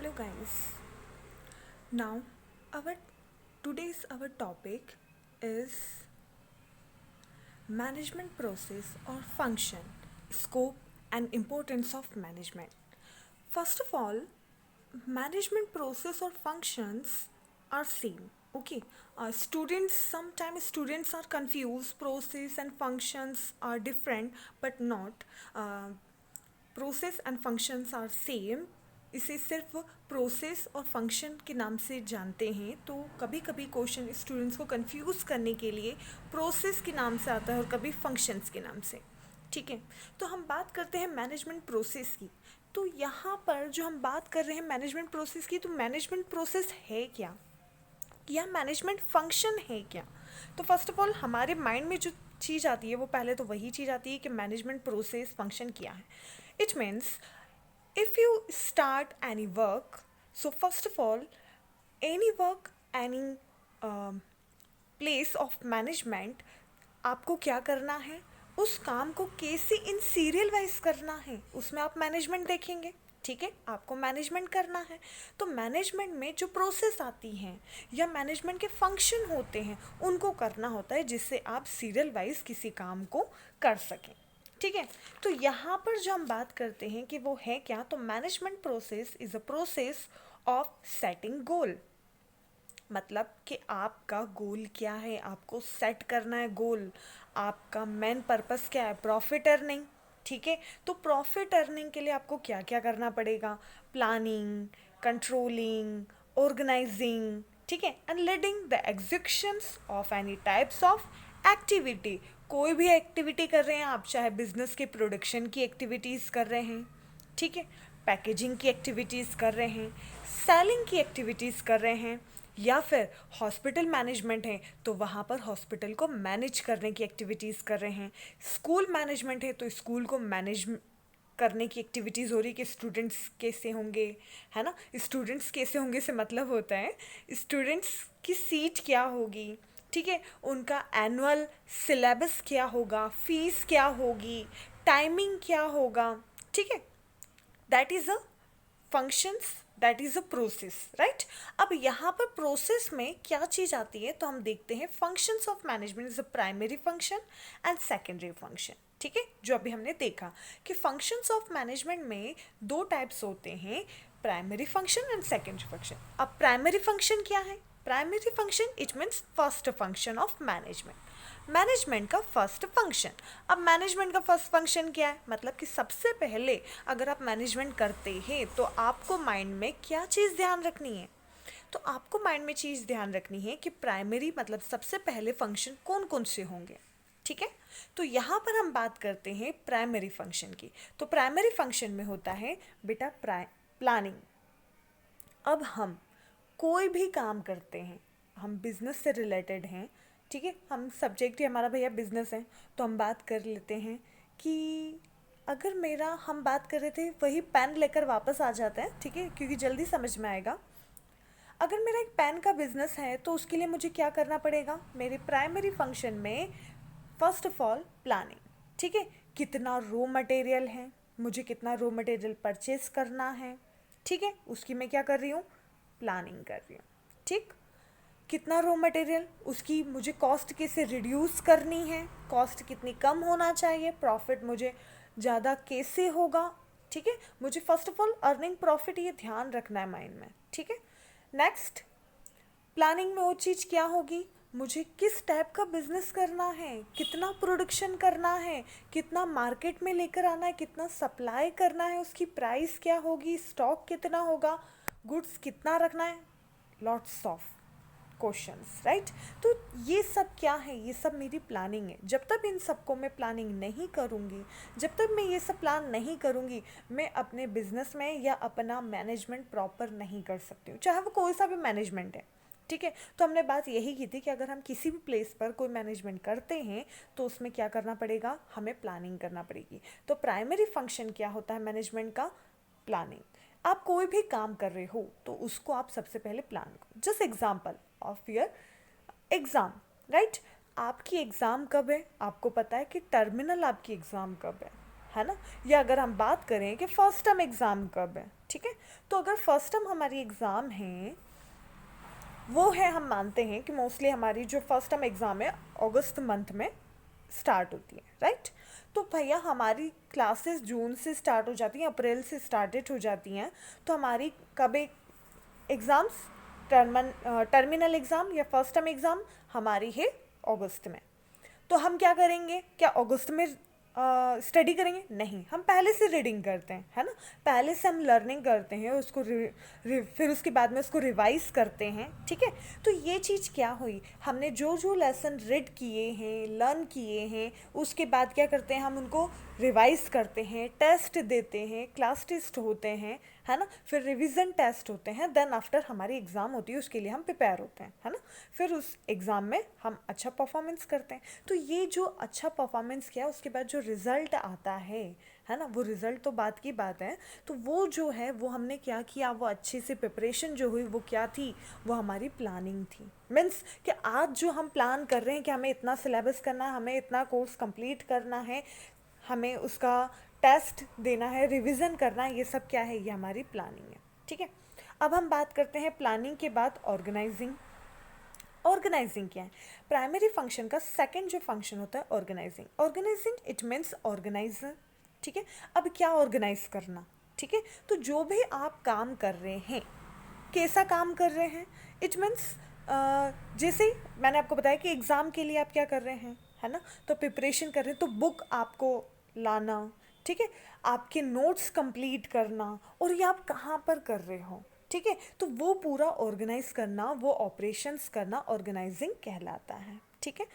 Hello guys. Now our our topic is management process or function, scope and importance of management. First of all, management process or functions are same. Okay, students are confused. Process and functions are different, but not. Process and functions are same. इसे सिर्फ process और function के नाम से जानते हैं, तो कभी कभी क्वेश्चन स्टूडेंट्स को कंफ्यूज करने के लिए प्रोसेस के नाम से आता है और कभी फंक्शंस के नाम से. ठीक है, तो हम बात करते हैं मैनेजमेंट प्रोसेस की. तो यहाँ पर जो हम बात कर रहे हैं मैनेजमेंट प्रोसेस की, तो मैनेजमेंट प्रोसेस है क्या या मैनेजमेंट फंक्शन है क्या. तो फर्स्ट ऑफ ऑल हमारे माइंड में जो चीज़ आती है वो पहले तो वही चीज़ आती है कि मैनेजमेंट प्रोसेस फंक्शन क्या है. It means if you start any work, so first of all, any work, any place of management, आपको क्या करना है, उस काम को कैसे इन सीरियल वाइज करना है, उसमें आप मैनेजमेंट देखेंगे. ठीक है, आपको मैनेजमेंट करना है, तो मैनेजमेंट में जो प्रोसेस आती हैं या मैनेजमेंट के फंक्शन होते हैं उनको करना होता है, जिससे आप सीरियल वाइज किसी काम को कर सकें. ठीक है, तो यहाँ पर जो हम बात करते हैं कि वो है क्या, तो management process is a process of setting goal. मतलब कि आपका गोल क्या है, आपको सेट करना है गोल. आपका मेन पर्पस क्या है, प्रॉफिट अर्निंग. ठीक है, तो प्रॉफिट अर्निंग के लिए आपको क्या क्या करना पड़ेगा, प्लानिंग, कंट्रोलिंग, ऑर्गेनाइजिंग. ठीक है, and leading the executions of any types of activity. कोई भी एक्टिविटी कर रहे हैं आप, चाहे बिजनेस के प्रोडक्शन की एक्टिविटीज़ कर रहे हैं, ठीक है, पैकेजिंग की एक्टिविटीज़ कर रहे हैं, सेलिंग की एक्टिविटीज़ कर रहे हैं, या फिर हॉस्पिटल मैनेजमेंट है तो वहाँ पर हॉस्पिटल को मैनेज करने की एक्टिविटीज़ कर रहे हैं, स्कूल मैनेजमेंट है तो स्कूल को मैनेज करने की एक्टिविटीज़ हो रही कि स्टूडेंट्स कैसे होंगे, है ना. स्टूडेंट्स कैसे होंगे से मतलब होता है स्टूडेंट्स की सीट क्या होगी. ठीक है, उनका एनुअल सिलेबस क्या होगा, फीस क्या होगी, टाइमिंग क्या होगा. ठीक है, that is a functions, that is a process, right. अब यहाँ पर प्रोसेस में क्या चीज़ आती है, तो हम देखते हैं functions of management is a primary function and secondary function. ठीक है, जो अभी हमने देखा कि फंक्शंस ऑफ मैनेजमेंट में दो टाइप्स होते हैं, primary function and secondary function. अब प्राइमरी फंक्शन क्या है, primary function it means first function of management, management का फर्स्ट फंक्शन. अब मैनेजमेंट का फर्स्ट फंक्शन क्या है, मतलब कि सबसे पहले अगर आप मैनेजमेंट करते हैं तो आपको माइंड में क्या चीज़ ध्यान रखनी है, तो आपको माइंड में चीज़ ध्यान रखनी है कि प्राइमरी मतलब सबसे पहले फंक्शन कौन कौन से होंगे. ठीक है, तो यहाँ पर हम बात करते हैं प्राइमरी फंक्शन की. तो प्राइमरी फंक्शन में होता है बेटा प्लानिंग. अब हम कोई भी काम करते हैं, हम बिजनेस से रिलेटेड हैं, ठीक है, हम सब्जेक्ट ही हमारा भैया बिजनेस है, तो हम बात कर लेते हैं कि अगर मेरा, हम बात कर रहे थे वही पेन लेकर वापस आ जाते हैं, ठीक है, क्योंकि जल्दी समझ में आएगा. अगर मेरा एक पेन का बिजनेस है तो उसके लिए मुझे क्या करना पड़ेगा, मेरे प्राइमरी फंक्शन में फर्स्ट ऑफ ऑल प्लानिंग. ठीक है, कितना रो मटेरियल है, मुझे कितना रो मटेरियल परचेज करना है. ठीक है, उसकी मैं क्या कर रही हूँ, प्लानिंग कर रही हूँ. ठीक, कितना रॉ मटेरियल, उसकी मुझे कॉस्ट कैसे रिड्यूस करनी है, कॉस्ट कितनी कम होना चाहिए, प्रॉफिट मुझे ज़्यादा कैसे होगा. ठीक है, मुझे first of all earning profit ये ध्यान रखना है माइंड में. ठीक है, नेक्स्ट प्लानिंग में वो चीज़ क्या होगी, मुझे किस टाइप का बिजनेस करना है, कितना प्रोडक्शन करना है, कितना मार्केट में लेकर आना है, कितना सप्लाई करना है, उसकी प्राइस क्या होगी, स्टॉक कितना होगा, गुड्स कितना रखना है, लॉट्स ऑफ क्वेश्चंस, राइट. तो ये सब क्या है, ये सब मेरी प्लानिंग है. जब तक इन सबको मैं प्लानिंग नहीं करूँगी, जब तक मैं ये सब प्लान नहीं करूँगी, मैं अपने बिजनेस में या अपना मैनेजमेंट प्रॉपर नहीं कर सकती हूँ, चाहे वो कोई सा भी मैनेजमेंट है. ठीक है, तो हमने बात यही की थी कि अगर हम किसी भी प्लेस पर कोई मैनेजमेंट करते हैं तो उसमें क्या करना पड़ेगा, हमें प्लानिंग करना पड़ेगी. तो प्राइमरी फंक्शन क्या होता है मैनेजमेंट का, प्लानिंग. आप कोई भी काम कर रहे हो तो उसको आप सबसे पहले प्लान करो. Just example of your exam, right. आपकी एग्ज़ाम कब है, आपको पता है कि टर्मिनल आपकी एग्ज़ाम कब है ना. या अगर हम बात करें कि फर्स्ट टर्म एग्ज़ाम कब है, ठीक है। तो अगर फर्स्ट टर्म हमारी एग्ज़ाम है, वो है, हम मानते हैं कि मोस्टली हमारी जो फर्स्ट टर्म एग्ज़ाम है अगस्त मंथ में स्टार्ट होती है, राइट। तो भैया हमारी क्लासेस जून से स्टार्ट हो जाती हैं, अप्रैल से स्टार्टेड हो जाती हैं। तो हमारी कब एग्ज़ाम्स, टर्मिनल एग्ज़ाम या फर्स्ट टर्म एग्ज़ाम हमारी है अगस्त में। तो हम क्या करेंगे, क्या अगस्त में स्टडी करेंगे? नहीं, हम पहले से रीडिंग करते हैं, है ना। पहले से हम लर्निंग करते हैं उसको, फिर उसके बाद में उसको रिवाइज करते हैं, ठीक है। तो ये चीज़ क्या हुई, हमने जो जो लेसन रीड किए हैं, लर्न किए हैं, उसके बाद क्या करते हैं, हम उनको रिवाइज करते हैं, टेस्ट देते हैं, क्लास टेस्ट होते हैं, है ना, फिर रिवीजन टेस्ट होते हैं, देन आफ्टर हमारी एग्ज़ाम होती है, उसके लिए हम प्रिपेयर होते हैं, है ना। फिर उस एग्ज़ाम में हम अच्छा परफॉर्मेंस करते हैं। तो ये जो अच्छा परफॉर्मेंस किया उसके बाद जो रिज़ल्ट आता है ना, वो रिज़ल्ट तो बात की बात है। तो वो जो है वो हमने क्या किया, वो अच्छे से प्रिपरेशन जो हुई वो क्या थी, वो हमारी प्लानिंग थी। मीन्स कि आज जो हम प्लान कर रहे हैं कि हमें इतना सिलेबस करना है, हमें इतना कोर्स कंप्लीट करना है, हमें उसका टेस्ट देना है, रिवीजन करना है, ये सब क्या है, ये हमारी प्लानिंग है, ठीक है। अब हम बात करते हैं प्लानिंग के बाद ऑर्गेनाइजिंग। ऑर्गेनाइजिंग क्या है, प्राइमरी फंक्शन का सेकंड जो फंक्शन होता है organizing. Organizing it means organizer, ठीक है। अब क्या ऑर्गेनाइज करना, ठीक है। तो जो भी आप काम कर रहे हैं, कैसा काम कर रहे हैं, इट मीन्स जैसे मैंने आपको बताया कि एग्ज़ाम के लिए आप क्या कर रहे हैं, है ना, तो प्रिपरेशन कर रहे हैं, तो बुक आपको लाना, ठीक है, आपके नोट्स कंप्लीट करना, और ये आप कहाँ पर कर रहे हो, ठीक है। तो वो पूरा ऑर्गेनाइज करना, वो ऑपरेशंस करना ऑर्गेनाइजिंग कहलाता है, ठीक है।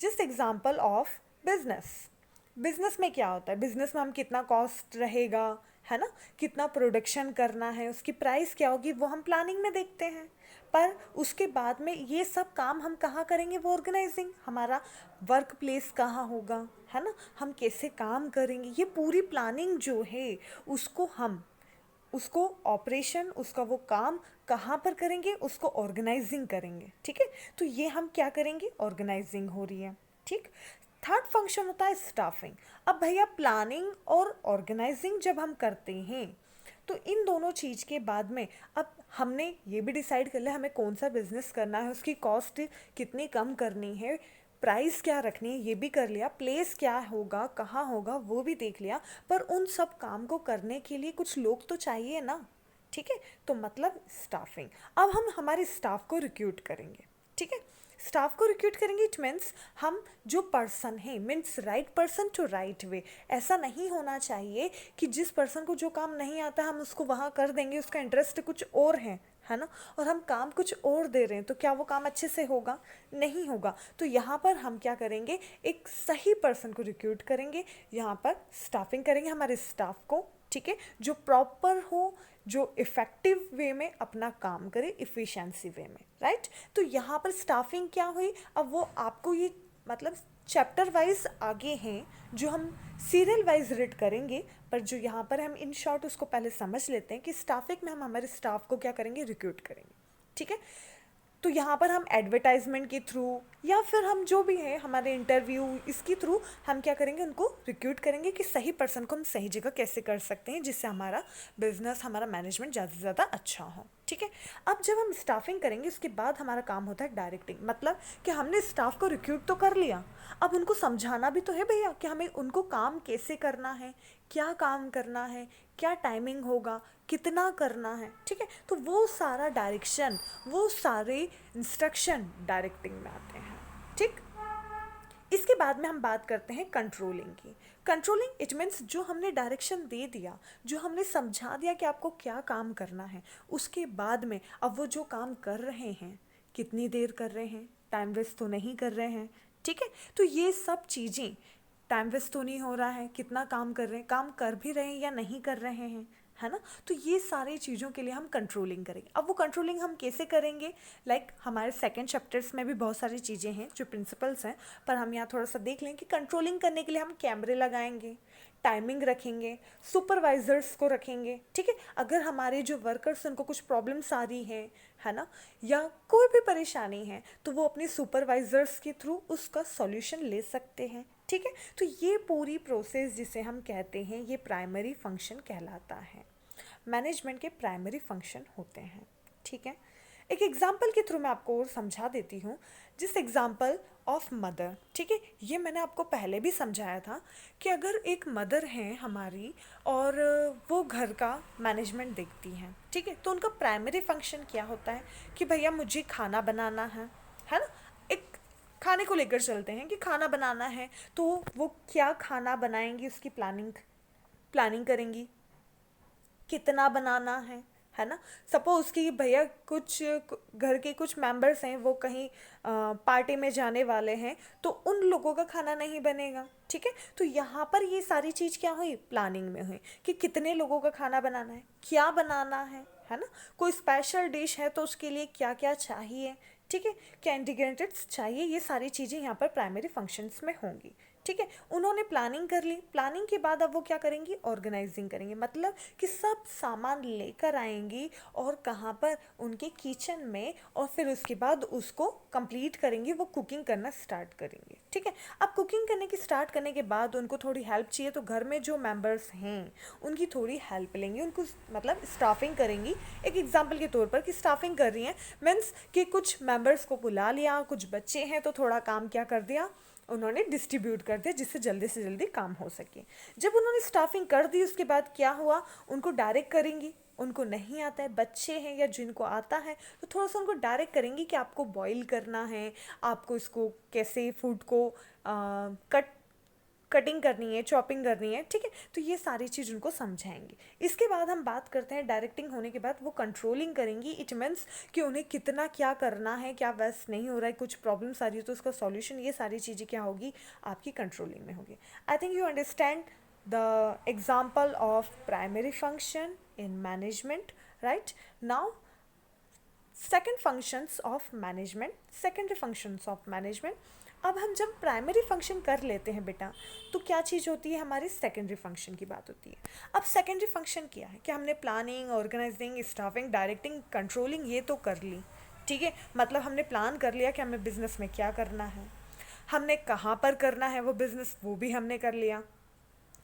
Just example of business. Business में क्या होता है, बिजनेस में हम कितना कॉस्ट रहेगा, है ना, कितना प्रोडक्शन करना है, उसकी प्राइस क्या होगी, वो हम प्लानिंग में देखते हैं। पर उसके बाद में ये सब काम हम कहाँ करेंगे, वो ऑर्गेनाइजिंग, हमारा वर्क प्लेस कहाँ होगा, है ना, हम कैसे काम करेंगे, ये पूरी प्लानिंग जो है उसको ऑपरेशन, उसका वो काम कहाँ पर करेंगे, उसको ऑर्गेनाइजिंग करेंगे, ठीक है। तो ये हम क्या करेंगे, ऑर्गेनाइजिंग हो रही है, ठीक। थर्ड फंक्शन होता है स्टाफिंग। अब भैया प्लानिंग और ऑर्गेनाइजिंग जब हम करते हैं, तो इन दोनों चीज़ के बाद में अब हमने ये भी डिसाइड कर लिया हमें कौन सा बिजनेस करना है, उसकी कॉस्ट कितनी कम करनी है, प्राइस क्या रखनी है, ये भी कर लिया, प्लेस क्या होगा, कहाँ होगा, वो भी देख लिया। पर उन सब काम को करने के लिए कुछ लोग तो चाहिए ना, ठीक है। तो मतलब स्टाफिंग। अब हम हमारे स्टाफ को रिक्रूट करेंगे, ठीक है। स्टाफ को रिक्रूट करेंगे, इट मीन्स हम जो पर्सन है, means right person to right way. ऐसा नहीं होना चाहिए कि जिस पर्सन को जो काम नहीं आता हम उसको वहाँ कर देंगे, उसका इंटरेस्ट कुछ और है ना, और हम काम कुछ और दे रहे हैं, तो क्या वो काम अच्छे से होगा, नहीं होगा। तो यहाँ पर हम क्या करेंगे, एक सही पर्सन को रिक्रूट करेंगे, यहाँ पर स्टाफिंग करेंगे हमारे स्टाफ को, ठीक है, जो प्रॉपर हो, जो इफ़ेक्टिव वे में अपना काम करे, इफ़िशेंसी वे में, राइट। तो यहाँ पर स्टाफिंग क्या हुई, अब वो आपको ये मतलब चैप्टर वाइज आगे हैं जो हम सीरियल वाइज रीड करेंगे, पर जो यहाँ पर हम इन शॉर्ट उसको पहले समझ लेते हैं कि स्टाफिंग में हम हमारे स्टाफ को क्या करेंगे, रिक्रूट करेंगे, ठीक है। तो यहाँ पर हम एडवर्टाइजमेंट के थ्रू या फिर हम जो भी है हमारे इंटरव्यू, इसके थ्रू हम क्या करेंगे, उनको रिक्रूट करेंगे कि सही पर्सन को हम सही जगह कैसे कर सकते हैं जिससे हमारा बिजनेस, हमारा मैनेजमेंट ज़्यादा से ज़्यादा अच्छा हो, ठीक है। अब जब हम स्टाफिंग करेंगे उसके बाद हमारा काम होता है डायरेक्टिंग। मतलब कि हमने स्टाफ को रिक्रूट तो कर लिया, अब उनको समझाना भी तो है भैया कि हमें उनको काम कैसे करना है, क्या काम करना है, क्या टाइमिंग होगा, कितना करना है, ठीक है। तो वो सारा डायरेक्शन, वो सारे इंस्ट्रक्शन डायरेक्टिंग में आते हैं, ठीक। इसके बाद में हम बात करते हैं कंट्रोलिंग की। कंट्रोलिंग इट मीन्स जो हमने डायरेक्शन दे दिया, जो हमने समझा दिया कि आपको क्या काम करना है, उसके बाद में अब वो जो काम कर रहे हैं, कितनी देर कर रहे हैं, टाइम वेस्ट तो नहीं कर रहे हैं, ठीक है। तो ये सब चीज़ें, टाइम वेस्ट तो नहीं हो रहा है, कितना काम कर रहे हैं, काम कर भी रहे हैं या नहीं कर रहे हैं, है ना। तो ये सारी चीज़ों के लिए हम कंट्रोलिंग करेंगे। अब वो कंट्रोलिंग हम कैसे करेंगे, लाइक हमारे सेकेंड चैप्टर्स में भी बहुत सारी चीज़ें हैं जो प्रिंसिपल्स हैं, पर हम यहाँ थोड़ा सा देख लें कि कंट्रोलिंग करने के लिए हम कैमरे लगाएंगे, टाइमिंग रखेंगे, सुपरवाइजर्स को रखेंगे, ठीक है। अगर हमारे जो वर्कर्स उनको कुछ प्रॉब्लम्स आ रही है ना, या कोई भी परेशानी है, तो वो अपने सुपरवाइजर्स के थ्रू उसका सॉल्यूशन ले सकते हैं, ठीक है। तो ये पूरी प्रोसेस जिसे हम कहते हैं, ये प्राइमरी फंक्शन कहलाता है। मैनेजमेंट के प्राइमरी फंक्शन होते हैं, ठीक है। एक एग्जाम्पल के थ्रू मैं आपको और समझा देती हूँ, जिस एग्जाम्पल ऑफ मदर, ठीक है। ये मैंने आपको पहले भी समझाया था कि अगर एक मदर है हमारी और वो घर का मैनेजमेंट देखती हैं, ठीक है, तो उनका प्राइमरी फंक्शन क्या होता है कि भैया मुझे खाना बनाना है ना। एक खाने को लेकर चलते हैं कि खाना बनाना है, तो वो क्या खाना बनाएंगी उसकी प्लानिंग करेंगी, कितना बनाना है ना। सपोज कि भैया कुछ घर के कुछ मेंबर्स हैं, वो कहीं पार्टी में जाने वाले हैं, तो उन लोगों का खाना नहीं बनेगा, ठीक है। तो यहाँ पर ये सारी चीज़ क्या हुई, प्लानिंग में हुई कि कितने लोगों का खाना बनाना है, क्या बनाना है ना। कोई स्पेशल डिश है तो उसके लिए क्या क्या चाहिए, ठीक है, क्या इंग्रेडिएंट्स चाहिए, ये सारी चीज़ें यहाँ पर प्राइमरी फंक्शंस में होंगी, ठीक है। उन्होंने प्लानिंग कर ली, प्लानिंग के बाद अब वो क्या करेंगी, ऑर्गेनाइजिंग करेंगे, मतलब कि सब सामान लेकर आएंगी और कहाँ पर, उनके किचन में, और फिर उसके बाद उसको कंप्लीट करेंगी, वो कुकिंग करना स्टार्ट करेंगे, ठीक है। अब कुकिंग स्टार्ट करने के बाद उनको थोड़ी हेल्प चाहिए, तो घर में जो मेंबर्स हैं उनकी थोड़ी हेल्प लेंगी, उनको मतलब स्टाफिंग करेंगी। एक एग्जांपल के तौर पर कि स्टाफिंग कर रही हैं मीन्स कि कुछ मेंबर्स को बुला लिया, कुछ बच्चे हैं तो थोड़ा काम क्या कर दिया, उन्होंने डिस्ट्रीब्यूट कर दिया जिससे जल्दी से जल्दी काम हो सके। जब उन्होंने स्टाफिंग कर दी उसके बाद क्या हुआ, उनको डायरेक्ट करेंगी, उनको नहीं आता है, बच्चे हैं या जिनको आता है तो थोड़ा सा उनको डायरेक्ट करेंगी कि आपको बॉईल करना है, आपको इसको कैसे फूड को कटिंग करनी है, चॉपिंग करनी है, ठीक है। तो ये सारी चीज़ उनको समझाएंगे। इसके बाद हम बात करते हैं डायरेक्टिंग होने के बाद वो कंट्रोलिंग करेंगी। इट मीन्स कि उन्हें कितना क्या करना है, क्या वेस्ट नहीं हो रहा है, कुछ प्रॉब्लम्स आ रही है तो उसका सॉल्यूशन, ये सारी चीज़ें क्या होगी, आपकी कंट्रोलिंग में होगी। I think you understand the example of primary function in management, right. Now second functions of management, secondary functions of management. अब हम जब प्राइमरी फंक्शन कर लेते हैं बेटा, तो क्या चीज़ होती है, हमारी सेकेंडरी फंक्शन की बात होती है। अब सेकेंडरी फंक्शन क्या है कि हमने planning, organizing, staffing, directing, controlling ये तो कर ली, ठीक है। मतलब हमने प्लान कर लिया कि हमें बिजनेस में क्या करना है, हमने कहाँ पर करना है वो बिजनेस, वो भी हमने कर लिया,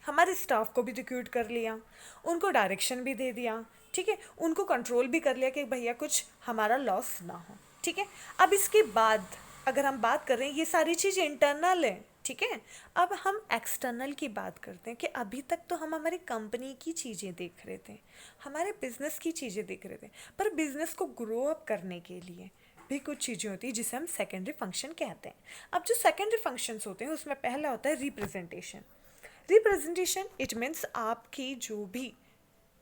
हमारे स्टाफ को भी रिक्रूट कर लिया, उनको डायरेक्शन भी दे दिया, ठीक है, उनको कंट्रोल भी कर लिया कि भैया कुछ हमारा लॉस ना हो, ठीक है। अब इसके बाद अगर हम बात कर रहे हैं, ये सारी चीज़ इंटरनल है, ठीक है। अब हम एक्सटर्नल की बात करते हैं कि अभी तक तो हम हमारी कंपनी की चीज़ें देख रहे थे, हमारे बिजनेस की चीज़ें देख रहे थे, पर बिजनेस को ग्रो अप करने के लिए भी कुछ चीज़ें होती हैं जिसे हम सेकेंडरी फंक्शन कहते हैं। अब जो सेकेंडरी फंक्शंस होते हैं उसमें पहला होता है रिप्रेजेंटेशन। रिप्रेजेंटेशन इट मीन्स आपकी जो भी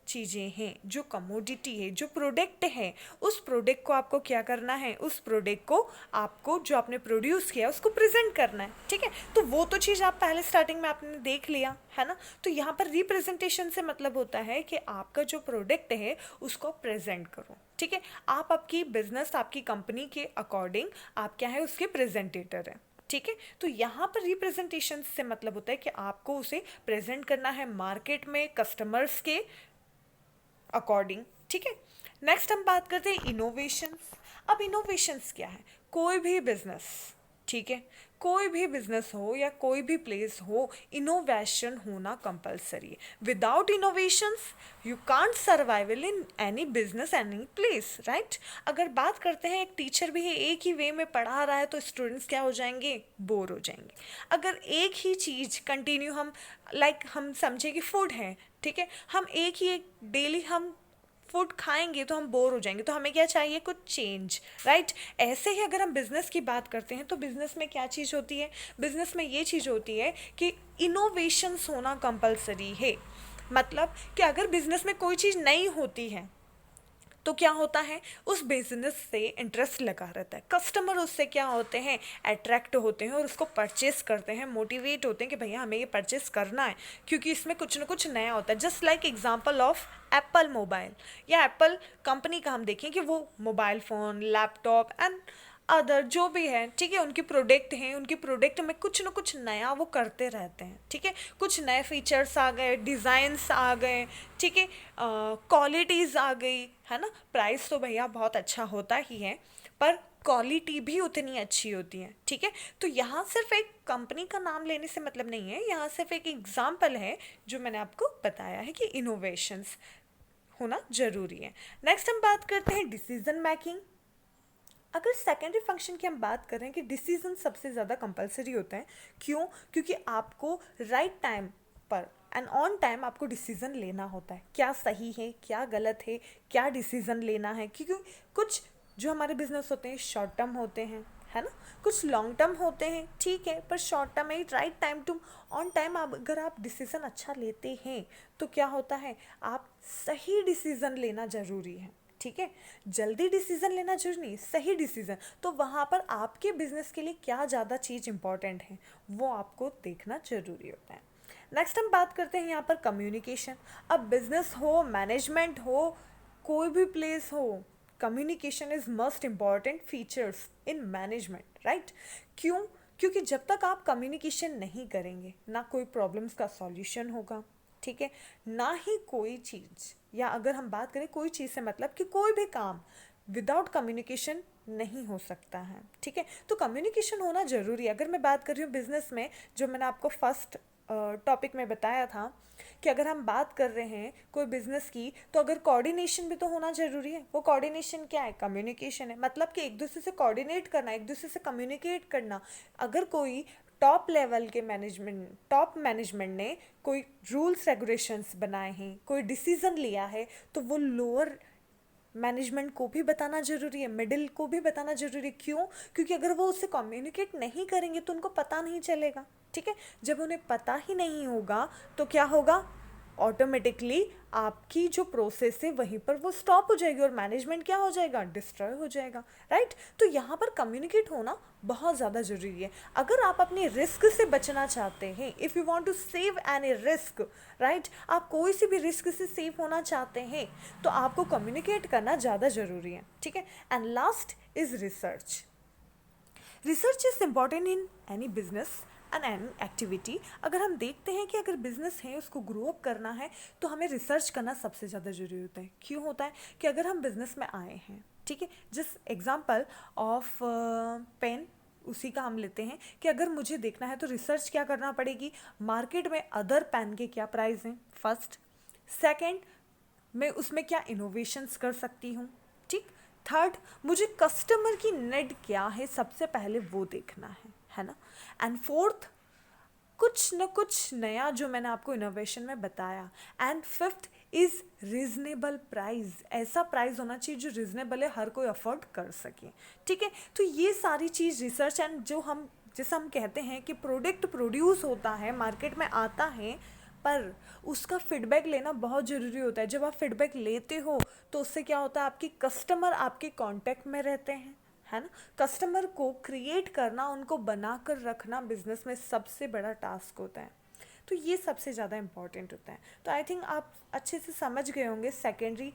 चीज़ें हैं, जो कमोडिटी है, जो प्रोडक्ट है, उस प्रोडक्ट को आपको क्या करना है, उस प्रोडक्ट को आपको जो आपने प्रोड्यूस किया उसको प्रेजेंट करना है, ठीक है। तो वो तो चीज़ आप पहले स्टार्टिंग में आपने देख लिया है ना। तो यहाँ पर रिप्रेजेंटेशन से मतलब होता है कि आपका जो प्रोडक्ट है उसको प्रेजेंट करो, ठीक है। आप आपकी बिजनेस, आपकी कंपनी के अकॉर्डिंग आप क्या है, उसके प्रेजेंटेटर हैं, ठीक है। तो यहाँ पर रिप्रेजेंटेशन से मतलब होता है कि आपको उसे प्रेजेंट करना है मार्केट में, कस्टमर्स के अकॉर्डिंग, ठीक है। नेक्स्ट हम बात करते हैं इनोवेशंस। अब इनोवेशंस क्या है, कोई भी बिजनेस, ठीक है, कोई भी बिजनेस हो या कोई भी प्लेस हो, इनोवेशन होना कंपलसरी है। Without innovations you can't survival in any business, any place, right. अगर बात करते हैं, एक टीचर भी है, एक ही वे में पढ़ा रहा है तो स्टूडेंट्स क्या हो जाएंगे, बोर हो जाएंगे। अगर एक ही चीज़ कंटिन्यू हम हम समझे कि फूड है, ठीक है, हम एक डेली हम फूड खाएंगे तो हम बोर हो जाएंगे, तो हमें क्या चाहिए, कुछ चेंज, राइट। ऐसे ही अगर हम बिजनेस की बात करते हैं तो बिजनेस में क्या चीज़ होती है, बिजनेस में ये चीज़ होती है कि इनोवेशंस होना कंपलसरी है। मतलब कि अगर बिजनेस में कोई चीज़ नई होती है तो क्या होता है, उस बिजनेस से इंटरेस्ट लगा रहता है, कस्टमर उससे क्या होते हैं, अट्रैक्ट होते हैं और उसको परचेस करते हैं, मोटिवेट होते हैं कि भैया हमें ये परचेस करना है क्योंकि इसमें कुछ ना कुछ नया होता है। Just like example of Apple mobile या एप्पल कंपनी का हम देखें कि वो mobile phone, laptop and other जो भी है, ठीक है, उनके प्रोडक्ट हैं, उनके प्रोडक्ट में कुछ ना कुछ नया वो करते रहते हैं, ठीक है। कुछ नए फीचर्स आ गए, डिज़ाइंस आ गए, ठीक है, क्वालिटीज़ आ गई, है ना। प्राइस तो भैया बहुत अच्छा होता ही है पर क्वालिटी भी उतनी अच्छी होती है, ठीक है। तो यहाँ सिर्फ एक कंपनी का नाम लेने से मतलब नहीं है, यहाँ सिर्फ एक एग्जाम्पल है जो मैंने आपको बताया है कि इनोवेशंस होना जरूरी है। नेक्स्ट हम बात करते हैं डिसीजन मेकिंग। अगर सेकेंडरी फंक्शन की हम बात करें कि डिसीजन सबसे ज़्यादा कंपलसरी होते हैं, क्यों? क्योंकि आपको राइट टाइम पर एंड ऑन टाइम आपको डिसीजन लेना होता है, क्या सही है क्या गलत है, क्या डिसीजन लेना है। क्योंकि कुछ जो हमारे बिजनेस होते हैं शॉर्ट टर्म होते हैं, है ना, कुछ लॉन्ग टर्म होते हैं, ठीक है, पर शॉर्ट टर्म में right time to on time अगर आप डिसीजन अच्छा लेते हैं तो क्या होता है, आप सही डिसीजन लेना ज़रूरी है, ठीक है। जल्दी डिसीजन लेना जरूरी नहीं, सही डिसीजन। तो वहाँ पर आपके बिजनेस के लिए क्या ज़्यादा चीज़ इंपॉर्टेंट है वो आपको देखना जरूरी होता है। नेक्स्ट हम बात करते हैं यहाँ पर कम्युनिकेशन। अब बिजनेस हो, मैनेजमेंट हो, कोई भी प्लेस हो, communication is most important features in management, right? क्यों? क्योंकि जब तक आप कम्युनिकेशन नहीं करेंगे ना कोई प्रॉब्लम्स का सॉल्यूशन होगा, ठीक है, ना ही कोई चीज़, या अगर हम बात करें कोई चीज़ से मतलब कि कोई भी काम विदाउट कम्युनिकेशन नहीं हो सकता है, ठीक है। तो कम्युनिकेशन होना ज़रूरी है। अगर मैं बात कर रही हूँ बिजनेस में, जो मैंने आपको फर्स्ट टॉपिक में बताया था कि अगर हम बात कर रहे हैं कोई बिजनेस की, तो अगर कोऑर्डिनेशन भी तो होना ज़रूरी है। वो कोऑर्डिनेशन क्या है? कम्युनिकेशन है। मतलब कि एक दूसरे से कोऑर्डिनेट करना, एक दूसरे से कम्युनिकेट करना। अगर कोई टॉप मैनेजमेंट ने कोई रूल्स रेगुलेशंस बनाए हैं, कोई डिसीजन लिया है, तो वो लोअर मैनेजमेंट को भी बताना ज़रूरी है, मिडिल को भी बताना ज़रूरी है। क्यों? क्योंकि अगर वो उससे कम्युनिकेट नहीं करेंगे तो उनको पता नहीं चलेगा, ठीक है। जब उन्हें पता ही नहीं होगा तो क्या होगा, ऑटोमेटिकली आपकी जो प्रोसेस है वहीं पर वो स्टॉप हो जाएगी और मैनेजमेंट क्या हो जाएगा, डिस्ट्रॉय हो जाएगा, राइट? तो यहाँ पर कम्युनिकेट होना बहुत ज़्यादा ज़रूरी है। अगर आप अपने रिस्क से बचना चाहते हैं, if you want to save any risk, right, आप कोई सी भी रिस्क से सेव होना चाहते हैं तो आपको कम्युनिकेट करना ज़्यादा ज़रूरी है, ठीक है। And last is research. Research is important in any business and any activity. अगर हम देखते हैं कि अगर बिजनेस है उसको ग्रो अप करना है तो हमें रिसर्च करना सबसे ज़्यादा ज़रूरी होता है। क्यों होता है? कि अगर हम बिजनेस में आए हैं, ठीक है, जिस एग्जाम्पल ऑफ पेन, उसी का हम लेते हैं कि अगर मुझे देखना है तो रिसर्च क्या करना पड़ेगी, मार्केट में अदर पेन के क्या प्राइस हैं, फर्स्ट। सेकेंड, मैं उसमें क्या इनोवेशंस कर सकती हूँ, ठीक। थर्ड, मुझे कस्टमर की नीड क्या है सबसे पहले वो देखना है ना। एंड फोर्थ, कुछ न कुछ नया जो मैंने आपको इनोवेशन में बताया। And fifth is reasonable price. ऐसा प्राइस होना चाहिए जो रीजनेबल है, हर कोई अफोर्ड कर सके, ठीक है। तो ये सारी चीज़ रिसर्च एंड जो हम जैसा हम कहते हैं कि प्रोडक्ट प्रोड्यूस होता है, मार्केट में आता है, पर उसका फीडबैक लेना बहुत ज़रूरी होता है। जब आप फीडबैक लेते हो तो उससे क्या होता है, आपकी कस्टमर आपके कांटेक्ट में रहते हैं, है ना। कस्टमर को क्रिएट करना, उनको बना कर रखना बिजनेस में सबसे बड़ा टास्क होता है। तो ये सबसे ज़्यादा इम्पॉर्टेंट होता है। तो आई थिंक आप अच्छे से समझ गए होंगे secondary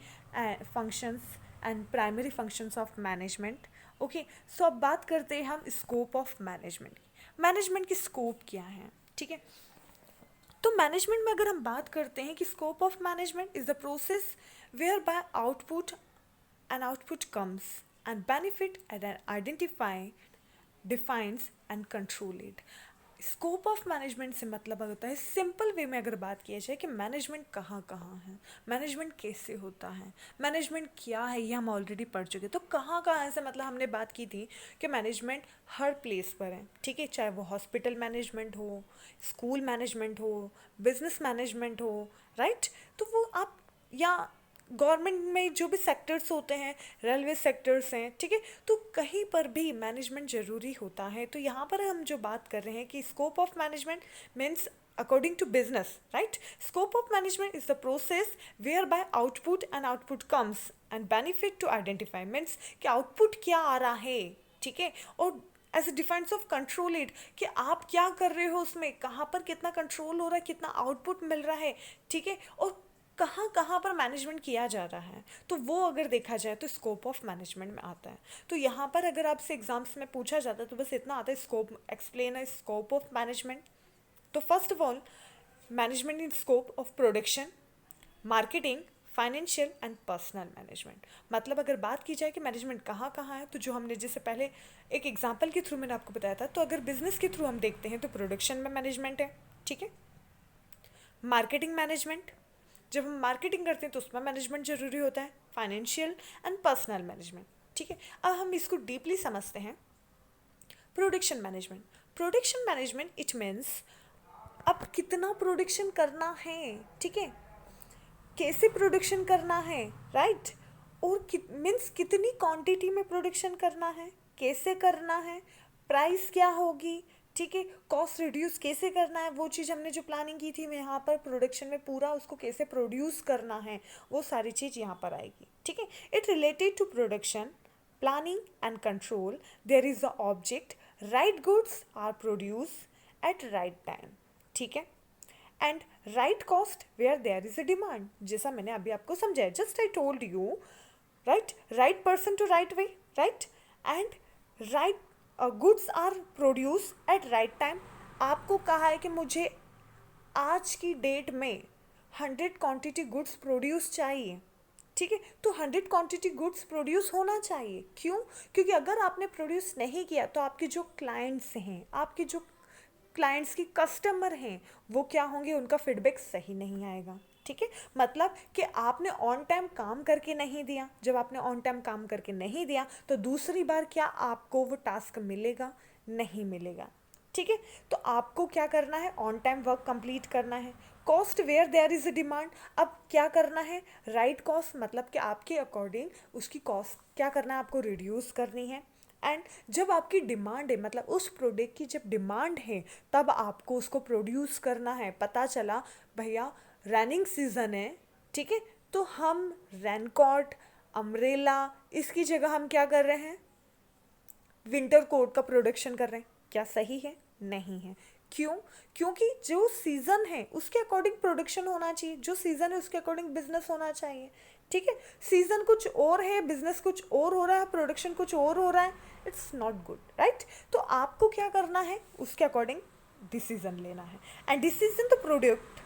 functions and primary functions of management. Okay, so अब बात करते हैं हम स्कोप ऑफ मैनेजमेंट की। मैनेजमेंट की स्कोप क्या है, ठीक है। तो मैनेजमेंट में अगर हम बात करते हैं कि scope of management is the process whereby output and output comes and benefit identify defines and control it. Scope of management से मतलब होता है, सिंपल वे में अगर बात किया जाए कि मैनेजमेंट कहाँ कहाँ है, मैनेजमेंट कैसे होता है, मैनेजमेंट क्या है, ये हम ऑलरेडी पढ़ चुके। तो कहाँ कहाँ से मतलब हमने बात की थी कि मैनेजमेंट हर प्लेस पर है, ठीक है, चाहे वो हॉस्पिटल मैनेजमेंट हो, स्कूल मैनेजमेंट हो, बिजनेस मैनेजमेंट हो, राइट। तो वो आप, या गवर्नमेंट में जो भी सेक्टर्स होते हैं, रेलवे सेक्टर्स हैं, ठीक है, तो कहीं पर भी मैनेजमेंट ज़रूरी होता है। तो यहाँ पर हम जो बात कर रहे हैं कि scope of management means according to business, right. Scope of management is the process whereby output and output comes and benefit to identify, means कि आउटपुट क्या आ रहा है, ठीक है, और as a defence of control it, कि आप क्या कर रहे हो उसमें, कहाँ पर कितना कंट्रोल हो रहा है, कितना आउटपुट मिल रहा है, ठीक है, और कहाँ कहाँ पर मैनेजमेंट किया जा रहा है। तो वो अगर देखा जाए तो स्कोप ऑफ मैनेजमेंट में आता है। तो यहाँ पर अगर आपसे एग्जाम्स में पूछा जाता है तो बस इतना आता है, स्कोप एक्सप्लेन है स्कोप ऑफ मैनेजमेंट। तो first of all, management in scope of production, marketing, financial and personal management. मतलब अगर बात की जाए कि मैनेजमेंट कहाँ कहाँ है, तो जो हमने जैसे पहले एक एग्जाम्पल के थ्रू मैंने आपको बताया था, तो अगर बिजनेस के थ्रू हम देखते हैं तो प्रोडक्शन में मैनेजमेंट है, ठीक है, मार्केटिंग मैनेजमेंट, जब हम मार्केटिंग करते हैं तो उसमें मैनेजमेंट ज़रूरी होता है, फाइनेंशियल एंड पर्सनल मैनेजमेंट, ठीक है। अब हम इसको डीपली समझते हैं। Production management, production management it means अब कितना प्रोडक्शन करना है, ठीक है, कैसे प्रोडक्शन करना है, राइट, और मीन्स कितनी क्वांटिटी में प्रोडक्शन करना है, कैसे करना है, प्राइस क्या होगी, ठीक है, कॉस्ट रिड्यूस कैसे करना है, वो चीज़ हमने जो प्लानिंग की थी यहाँ पर प्रोडक्शन में पूरा उसको कैसे प्रोड्यूस करना है, वो सारी चीज़ यहाँ पर आएगी, ठीक है। It related to production planning and control, there is a object, right goods are produced at right time, ठीक है, and right cost where there is a demand, जैसा मैंने अभी आपको समझाया, just I told you, right person to right way, right, and right goods are produced at right time। आपको कहा है कि मुझे आज की डेट में 100 क्वांटिटी गुड्स प्रोड्यूस चाहिए, ठीक है, तो 100 क्वांटिटी गुड्स प्रोड्यूस होना चाहिए। क्यों? क्योंकि अगर आपने प्रोड्यूस नहीं किया तो आपके जो क्लाइंट्स हैं, आपके जो क्लाइंट्स की कस्टमर हैं, वो क्या होंगे, उनका फीडबैक सही नहीं आएगा, ठीक है। मतलब कि आपने ऑन टाइम काम करके नहीं दिया, जब आपने ऑन टाइम काम करके नहीं दिया तो दूसरी बार क्या आपको वो टास्क मिलेगा, नहीं मिलेगा, ठीक है। तो आपको क्या करना है, ऑन टाइम वर्क कंप्लीट करना है। Cost where there is a demand, अब क्या करना है, राइट कॉस्ट, मतलब कि आपके अकॉर्डिंग उसकी कॉस्ट क्या करना है, आपको रिड्यूस करनी है। एंड जब आपकी डिमांड है, मतलब उस प्रोडक्ट की जब डिमांड है, तब आपको उसको प्रोड्यूस करना है। पता चला भैया रनिंग सीज़न है, ठीक है, तो हम रेनकोट, अम्ब्रेला, इसकी जगह हम क्या कर रहे हैं, विंटर कोट का प्रोडक्शन कर रहे हैं। क्या सही है? नहीं है। क्यों? क्योंकि जो सीज़न है उसके अकॉर्डिंग प्रोडक्शन होना चाहिए, जो सीज़न है उसके अकॉर्डिंग बिजनेस होना चाहिए, ठीक है। सीज़न कुछ और है, बिजनेस कुछ और हो रहा है, प्रोडक्शन कुछ और हो रहा है, इट्स नॉट गुड, राइट। तो आपको क्या करना है, उसके अकॉर्डिंग डिसीजन लेना है। And decision the product,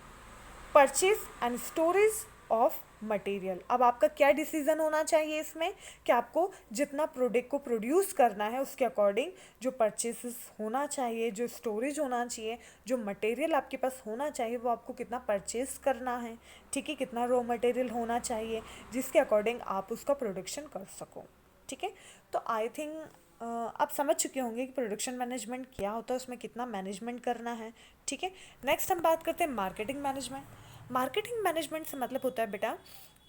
purchase and storage of material. अब आपका क्या डिसीजन होना चाहिए इसमें, कि आपको जितना प्रोडक्ट को प्रोड्यूस करना है उसके अकॉर्डिंग जो परचेसेस होना चाहिए, जो स्टोरेज होना चाहिए, जो मटेरियल आपके पास होना चाहिए, वो आपको कितना परचेज करना है, ठीक है, कितना रॉ मटेरियल होना चाहिए, जिसके अकॉर्डिंग आप उसका प्रोडक्शन कर सको, ठीक है। तो आई थिंक आप समझ चुके होंगे कि प्रोडक्शन मैनेजमेंट क्या होता है, उसमें कितना मैनेजमेंट करना है, ठीक है। नेक्स्ट हम बात करते हैं मार्केटिंग मैनेजमेंट। मार्केटिंग मैनेजमेंट से मतलब होता है बेटा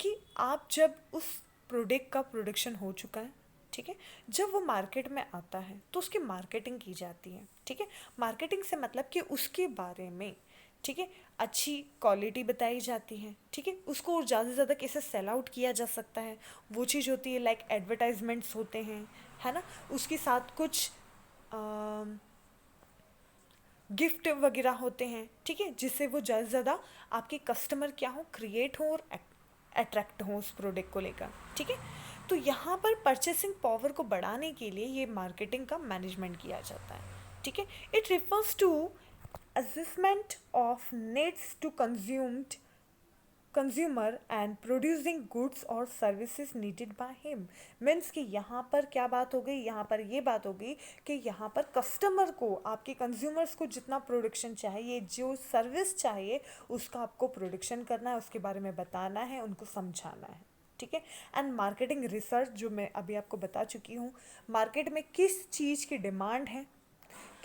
कि आप जब उस प्रोडक्ट का प्रोडक्शन हो चुका है, ठीक है, जब वो मार्केट में आता है तो उसकी मार्केटिंग की जाती है, ठीक है। मार्केटिंग से मतलब कि उसके बारे में, ठीक है, अच्छी क्वालिटी बताई जाती है, ठीक है, उसको और ज़्यादा से ज़्यादा कैसे सेल आउट किया जा सकता है, वो चीज़ होती है। लाइक एडवर्टाइजमेंट्स होते हैं, है ना, उसके साथ कुछ गिफ्ट वगैरह होते हैं, ठीक है, जिससे वो ज़्यादा से ज़्यादा आपके कस्टमर क्या हो, क्रिएट हो और अट्रैक्ट हो उस प्रोडक्ट को लेकर, ठीक है। तो यहाँ पर परचेसिंग पावर को बढ़ाने के लिए ये मार्केटिंग का मैनेजमेंट किया जाता है, ठीक है। It refers to assessment of needs to consumer and producing goods or services needed by him। Means कि यहाँ पर क्या बात हो गई, यहाँ पर ये बात हो गई कि यहाँ पर कस्टमर को, आपके कंज्यूमर्स को जितना प्रोडक्शन चाहिए, जो सर्विस चाहिए, उसका आपको प्रोडक्शन करना है, उसके बारे में बताना है, उनको समझाना है, ठीक है। एंड मार्केटिंग रिसर्च, जो मैं अभी आपको बता चुकी हूँ, मार्केट में किस चीज़ की डिमांड है,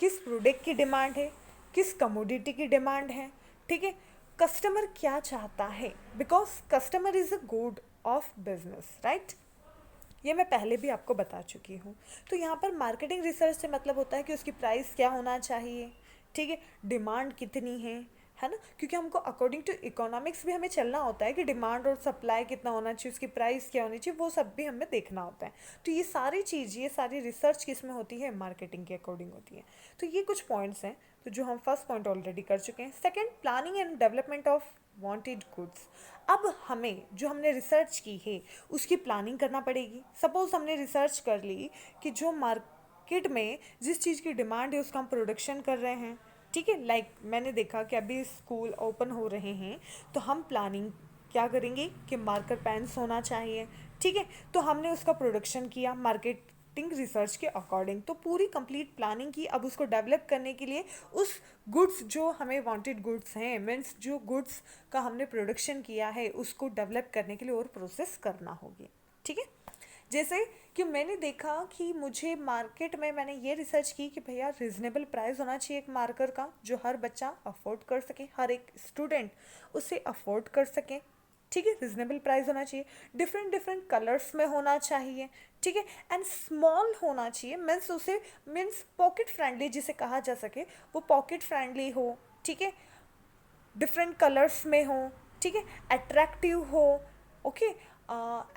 किस प्रोडक्ट की डिमांड है, किस कमोडिटी की डिमांड है, ठीक है, कस्टमर क्या चाहता है, because customer is a good of business, right. ये मैं पहले भी आपको बता चुकी हूँ। तो यहाँ पर मार्केटिंग रिसर्च से मतलब होता है कि उसकी प्राइस क्या होना चाहिए, ठीक है, डिमांड कितनी है ना, क्योंकि हमको अकॉर्डिंग टू इकोनॉमिक्स भी हमें चलना होता है कि डिमांड और सप्लाई कितना होना चाहिए, उसकी प्राइस क्या होनी चाहिए, वो सब भी हमें देखना होता है। तो ये सारी चीज़, ये सारी रिसर्च किस में होती है, मार्केटिंग के अकॉर्डिंग होती है। तो ये कुछ पॉइंट्स हैं, तो जो हम फर्स्ट पॉइंट ऑलरेडी कर चुके हैं। Second, planning and development of wanted goods. अब हमें जो हमने रिसर्च की है उसकी प्लानिंग करना पड़ेगी। सपोज हमने रिसर्च कर ली कि जो मार्केट में जिस चीज़ की डिमांड है उसका हम प्रोडक्शन कर रहे हैं, ठीक है। लाइक मैंने देखा कि अभी स्कूल ओपन हो रहे हैं, तो हम प्लानिंग क्या करेंगे कि मार्कर पेन्स होना चाहिए, ठीक है, तो हमने उसका प्रोडक्शन किया, मार्केट मार्केटिंग रिसर्च के अकॉर्डिंग। तो पूरी कंप्लीट प्लानिंग की। अब उसको डेवलप करने के लिए उस गुड्स जो हमें वांटेड गुड्स हैं, मीन्स जो गुड्स का हमने प्रोडक्शन किया है उसको डेवलप करने के लिए और प्रोसेस करना होगी। ठीक है, जैसे कि मैंने देखा कि मुझे मार्केट में मैंने ये रिसर्च की कि भैया रिजनेबल प्राइस होना चाहिए एक मार्कर का, जो हर बच्चा अफोर्ड कर सके, हर एक स्टूडेंट उसे अफोर्ड कर सके। ठीक है, रिजनेबल प्राइस होना चाहिए, डिफरेंट डिफरेंट कलर्स में होना चाहिए। ठीक है, एंड स्मॉल होना चाहिए, मीन्स उसे मीन्स पॉकेट फ्रेंडली जिसे कहा जा सके, वो पॉकेट फ्रेंडली हो। ठीक है, डिफरेंट कलर्स में हो। ठीक है, अट्रैक्टिव हो। Okay,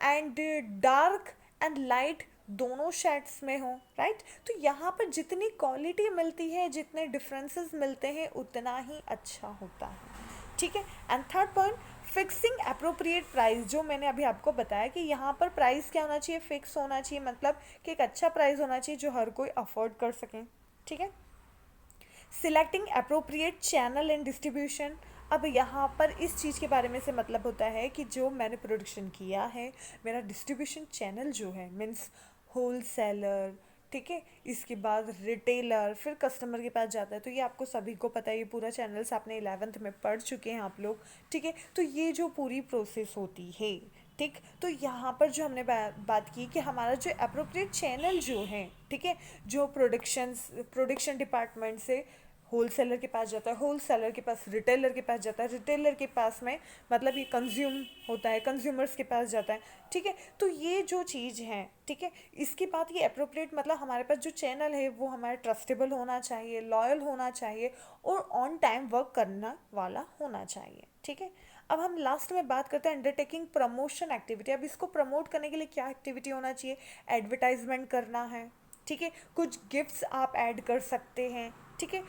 and dark and light दोनों शेड्स में हो। राइट, तो यहाँ पर जितनी क्वालिटी मिलती है, जितने डिफरेंसेस मिलते हैं, उतना ही अच्छा होता है। ठीक है, and third point, fixing appropriate price, जो मैंने अभी आपको बताया कि यहाँ पर प्राइस क्या होना चाहिए, फिक्स होना चाहिए, मतलब कि एक अच्छा प्राइस होना चाहिए जो हर कोई अफोर्ड कर सके। ठीक है, selecting appropriate channel and distribution. अब यहाँ पर इस चीज़ के बारे में से मतलब होता है कि जो मैंने प्रोडक्शन किया है, मेरा डिस्ट्रीब्यूशन चैनल जो है, मीन्स होल सेलर, ठीक है, इसके बाद रिटेलर, फिर कस्टमर के पास जाता है। तो ये आपको सभी को पता है, ये पूरा चैनल्स आपने 11th में पढ़ चुके हैं आप लोग। ठीक है, तो ये जो पूरी प्रोसेस होती है, ठीक, तो यहाँ पर जो हमने बात की कि हमारा जो अप्रोप्रिएट चैनल जो है, ठीक है, जो प्रोडक्शन डिपार्टमेंट से होल सेलर के पास जाता है, होल सेलर के पास रिटेलर के पास जाता है, रिटेलर के पास में मतलब ये कंज्यूम होता है, कंज्यूमर्स के पास जाता है। ठीक है, तो ये जो चीज़ है, ठीक है, इसके बाद ये अप्रोप्रिएट मतलब हमारे पास जो चैनल है वो हमारा ट्रस्टेबल होना चाहिए, लॉयल होना चाहिए और ऑन टाइम वर्क करने वाला होना चाहिए। ठीक है, अब हम लास्ट में बात करते हैं अंडरटेकिंग प्रमोशन एक्टिविटी। अब इसको प्रमोट करने के लिए क्या एक्टिविटी होना चाहिए, एडवर्टाइजमेंट करना है। ठीक है, कुछ गिफ्ट्स आप ऐड कर सकते हैं। ठीक है,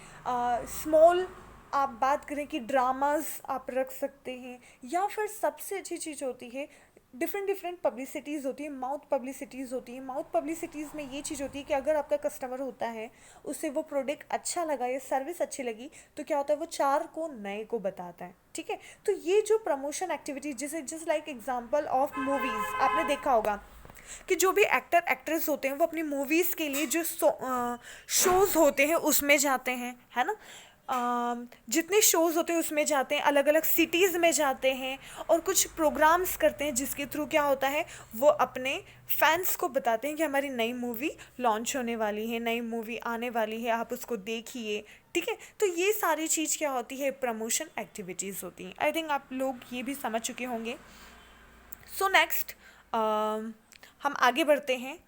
स्मॉल आप बात करें कि ड्रामास आप रख सकते हैं, या फिर सबसे अच्छी चीज़ होती है डिफरेंट डिफरेंट पब्लिसिटीज़ होती है, माउथ पब्लिसिटीज़ होती है। माउथ पब्लिसिटीज़ में ये चीज़ होती है कि अगर आपका कस्टमर होता है, उसे वो प्रोडक्ट अच्छा लगा या सर्विस अच्छी लगी, तो क्या होता है, वो 4 को नए को बताता है। ठीक है, तो ये जो प्रमोशन एक्टिविटी, जैसे just like example of movies, आपने देखा होगा कि जो भी एक्टर एक्ट्रेस होते हैं वो अपनी मूवीज़ के लिए जो शोज़ होते हैं उसमें जाते हैं, है ना। जितने शोज़ होते हैं उसमें जाते हैं, अलग अलग सिटीज़ में जाते हैं और कुछ प्रोग्राम्स करते हैं, जिसके थ्रू क्या होता है, वो अपने फैंस को बताते हैं कि हमारी नई मूवी लॉन्च होने वाली है, नई मूवी आने वाली है, आप उसको देखिए। ठीक है, तो ये सारी चीज़ क्या होती है, प्रमोशन एक्टिविटीज़ होती हैं। आई थिंक आप लोग ये भी समझ चुके होंगे। सो नेक्स्ट हम आगे बढ़ते हैं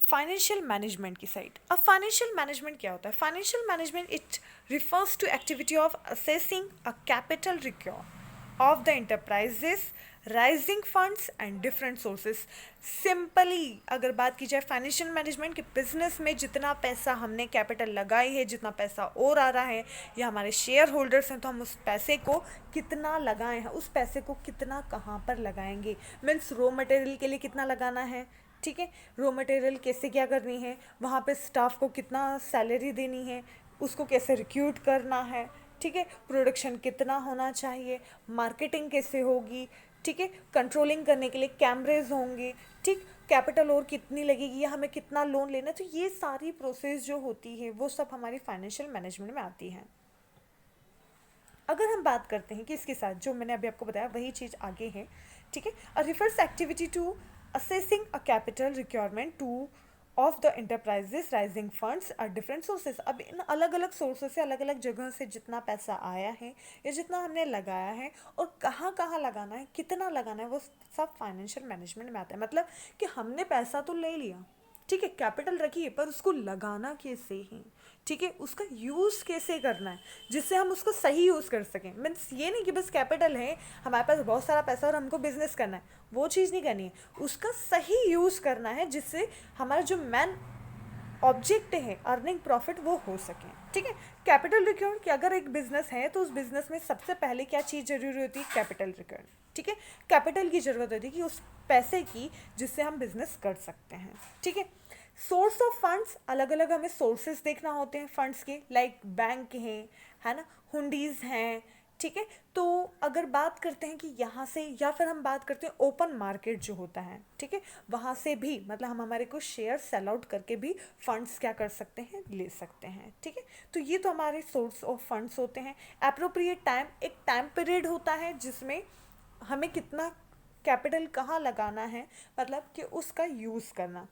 फाइनेंशियल मैनेजमेंट की साइड। अब फाइनेंशियल मैनेजमेंट क्या होता है, financial management it refers to activity of assessing a capital required of the enterprises, raising funds and different sources. Simply अगर बात की जाए फाइनेंशियल मैनेजमेंट के बिजनेस में जितना पैसा हमने कैपिटल लगाई है, जितना पैसा और आ रहा है, या हमारे शेयर होल्डर्स हैं, तो हम उस पैसे को कितना लगाए हैं, उस पैसे को कितना कहाँ पर लगाएंगे, मीन्स रॉ मटेरियल के लिए कितना लगाना है। ठीक है, रॉ मटेरियल कैसे क्या करनी है, वहाँ पे स्टाफ को कितना सैलरी देनी है, उसको कैसे रिक्रूट करना है। ठीक है, प्रोडक्शन कितना होना चाहिए, मार्केटिंग कैसे होगी। ठीक है, कंट्रोलिंग करने के लिए कैमरेज होंगे। ठीक, कैपिटल और कितनी लगेगी, या हमें कितना लोन लेना है। तो ये सारी प्रोसेस जो होती है वो सब हमारी फाइनेंशियल मैनेजमेंट में आती है। अगर हम बात करते हैं कि इसके साथ जो मैंने अभी आपको बताया वही चीज़ आगे है। ठीक है, uh refers activity to assessing a capital requirement to of the enterprises, raising funds are different sources। अब इन अलग अलग सोर्सेस से, अलग अलग जगह से जितना पैसा आया है या जितना हमने लगाया है और कहाँ कहाँ लगाना है, कितना लगाना है, वो सब फाइनेंशियल मैनेजमेंट में आता है। मतलब कि हमने पैसा तो ले लिया, ठीक है, कैपिटल रखी है, पर उसको लगाना कैसे है, ठीक है, उसका यूज़ कैसे करना है जिससे हम उसको सही यूज़ कर सकें। मीन्स ये नहीं कि बस कैपिटल है, हमारे पास बहुत सारा पैसा और हमको बिजनेस करना है, वो चीज़ नहीं करनी है, उसका सही यूज़ करना है जिससे हमारा जो मेन ऑब्जेक्ट है अर्निंग प्रॉफिट वो हो सके। ठीक है, कैपिटल रिक्वायर्ड कि अगर एक बिजनेस है तो उस बिजनेस में सबसे पहले क्या चीज़ जरूरी होती है, कैपिटल रिक्वायर्ड। ठीक है, कैपिटल की ज़रूरत होती है कि उस पैसे की जिससे हम बिजनेस कर सकते हैं। ठीक है, सोर्स ऑफ फंड्स, अलग अलग हमें सोर्सेज देखना होते हैं फंड्स के, लाइक बैंक हैं, है ना, हुंडीज़ हैं, ठीक है। तो अगर बात करते हैं कि यहाँ से, या फिर हम बात करते हैं ओपन मार्केट जो होता है, ठीक है, वहाँ से भी मतलब हम हमारे को शेयर सेल आउट करके भी फंड्स क्या कर सकते हैं, ले सकते हैं, ठीक है। तो ये तो हमारे सोर्स ऑफ फंड्स होते हैं। एप्रोप्रिएट टाइम, एक टाइम पीरियड होता है जिसमें हमें कितना कैपिटल कहाँ लगाना है, मतलब कि उसका यूज़ करना।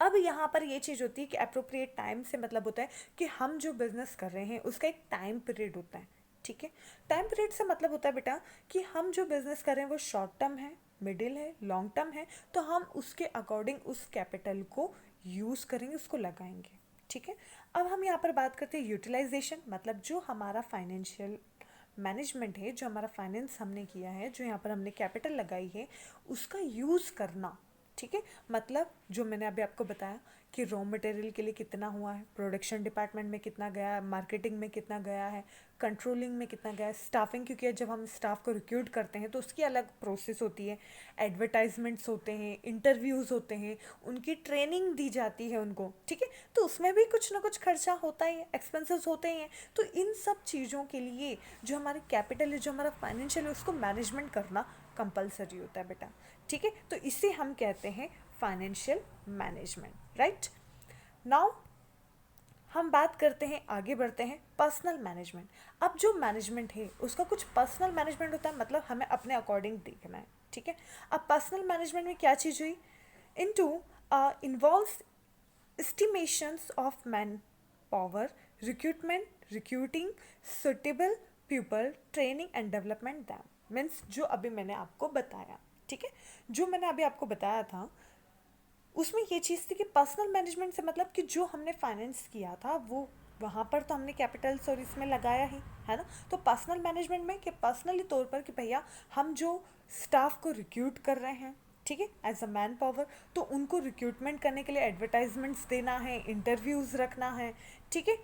अब यहाँ पर ये चीज़ होती है कि अप्रोप्रिएट टाइम से मतलब होता है कि हम जो बिज़नेस कर रहे हैं उसका एक टाइम पीरियड होता है, ठीक है। टाइम पीरियड से मतलब होता है बेटा कि हम जो बिज़नेस कर रहे हैं वो शॉर्ट टर्म है, मिडिल है, लॉन्ग टर्म है, तो हम उसके अकॉर्डिंग उस कैपिटल को यूज़ करेंगे, उसको लगाएंगे, ठीक है। अब हम यहाँ पर बात करते हैं यूटिलाइजेशन, मतलब जो हमारा फाइनेंशियल मैनेजमेंट है, जो हमारा फाइनेंस हमने किया है, जो यहाँ पर हमने कैपिटल लगाई है, उसका यूज़ करना, ठीक है। मतलब जो मैंने अभी आपको बताया कि रॉ मटेरियल के लिए कितना हुआ है, प्रोडक्शन डिपार्टमेंट में कितना गया है, मार्केटिंग में कितना गया है, कंट्रोलिंग में कितना गया है, स्टाफिंग, क्योंकि जब हम स्टाफ को रिक्रूट करते हैं तो उसकी अलग प्रोसेस होती है, एडवर्टाइजमेंट्स होते हैं, इंटरव्यूज़ होते हैं, उनकी ट्रेनिंग दी जाती है उनको, ठीक है। तो उसमें भी कुछ ना कुछ खर्चा होता ही है, एक्सपेंसेस होते ही हैं। तो इन सब चीज़ों के लिए जो हमारी कैपिटल है, जो हमारा फाइनेंशियल है, उसको मैनेजमेंट करना कंपलसरी होता है बेटा, ठीक है। तो इसे हम कहते हैं फाइनेंशियल मैनेजमेंट, राइट। नाउ हम बात करते हैं, आगे बढ़ते हैं, पर्सनल मैनेजमेंट। अब जो मैनेजमेंट है उसका कुछ पर्सनल मैनेजमेंट होता है, मतलब हमें अपने अकॉर्डिंग देखना है, ठीक है। अब पर्सनल मैनेजमेंट में क्या चीज़ हुई, into involves estimations of manpower, recruitment, recruiting suitable people, training and development them, means जो अभी मैंने आपको बताया, ठीक है, जो मैंने अभी आपको बताया था उसमें ये चीज़ थी कि पर्सनल मैनेजमेंट से मतलब कि जो हमने फाइनेंस किया था वो वहाँ पर तो हमने कैपिटल्स और इसमें लगाया ही है ना। तो पर्सनल मैनेजमेंट में कि पर्सनली तौर पर कि भैया हम जो स्टाफ को रिक्रूट कर रहे हैं, ठीक है, एज अ मैन पावर, तो उनको रिक्रूटमेंट करने के लिए एडवर्टाइजमेंट्स देना है, इंटरव्यूज़ रखना है, ठीक है,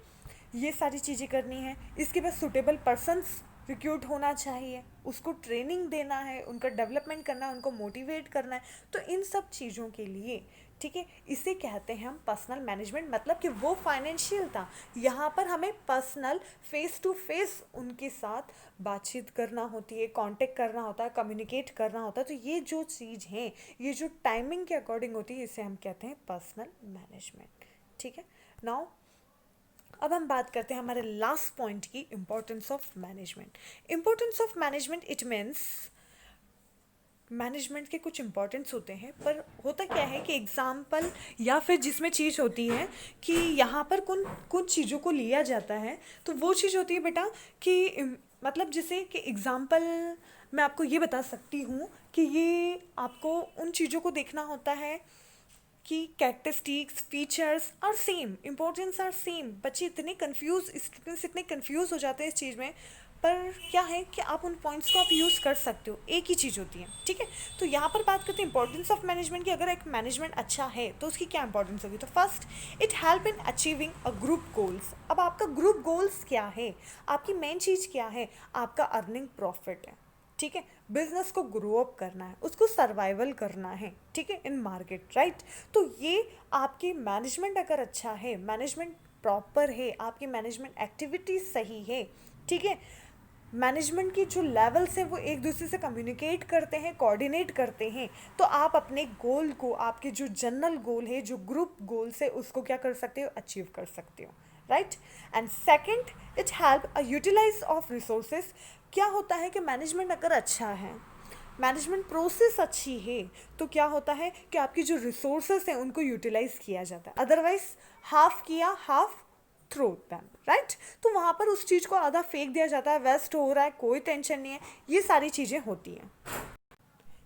ये सारी चीज़ें करनी है। इसके बाद सुटेबल पर्सनस रिक्रूट होना चाहिए, उसको ट्रेनिंग देना है, उनका डेवलपमेंट करना है, उनको मोटिवेट करना है। तो इन सब चीज़ों के लिए, ठीक है, इसे कहते हैं हम पर्सनल मैनेजमेंट। मतलब कि वो फाइनेंशियल था, यहाँ पर हमें पर्सनल फेस टू फेस उनके साथ बातचीत करना होती है, कांटेक्ट करना होता है, कम्युनिकेट करना होता है। तो ये जो चीज़ है, ये जो टाइमिंग के अकॉर्डिंग होती है, इसे हम कहते हैं पर्सनल मैनेजमेंट, ठीक है। नाउ अब हम बात करते हैं हमारे लास्ट पॉइंट की, importance of management. Importance of management, it means management के कुछ इंपॉर्टेंस होते हैं, पर होता क्या है कि एग्जाम्पल या फिर जिसमें चीज़ होती है कि यहाँ पर कुछ चीज़ों को लिया जाता है, तो वो चीज़ होती है बेटा कि मतलब जैसे कि एग्ज़ाम्पल मैं आपको ये बता सकती हूँ कि ये आपको उन चीज़ों को देखना होता है कि characteristics, features are same, importance are same. बच्चे इतने कंफ्यूज, स्टूडेंट्स इतने कंफ्यूज हो जाते हैं इस चीज़ में, पर क्या है कि आप उन पॉइंट्स को आप यूज़ कर सकते हो, एक ही चीज़ होती है, ठीक है। तो यहाँ पर बात करते हैं इंपॉर्टेंस ऑफ मैनेजमेंट की। अगर एक मैनेजमेंट अच्छा है तो उसकी क्या इंपॉर्टेंस होगी, तो first, it help in achieving a group goals. अब आपका ग्रुप गोल्स क्या है, आपकी मेन चीज़ क्या है, आपका अर्निंग प्रॉफिट है, ठीक है, बिजनेस को ग्रो अप करना है, उसको सर्वाइवल करना है, ठीक है, इन मार्केट, राइट। तो ये आपकी मैनेजमेंट अगर अच्छा है, मैनेजमेंट प्रॉपर है, आपकी मैनेजमेंट एक्टिविटीज सही है, ठीक है, मैनेजमेंट की जो लेवल्स हैं वो एक दूसरे से कम्युनिकेट करते हैं, कोऑर्डिनेट करते हैं, तो आप अपने गोल को, आपके जो जनरल गोल है, जो ग्रुप गोल्स है, उसको क्या कर सकते हो, अचीव कर सकते हो, right. And second, it help a utilize of resources. क्या होता है कि मैनेजमेंट अगर अच्छा है, मैनेजमेंट प्रोसेस अच्छी है, तो क्या होता है कि आपकी जो रिसोर्सेस हैं उनको यूटिलाइज किया जाता है। अदरवाइज हाफ किया, हाफ थ्रो दैम, राइट। तो वहाँ पर उस चीज़ को आधा फेंक दिया जाता है, वेस्ट हो रहा है, कोई टेंशन नहीं है, ये सारी चीज़ें होती हैं।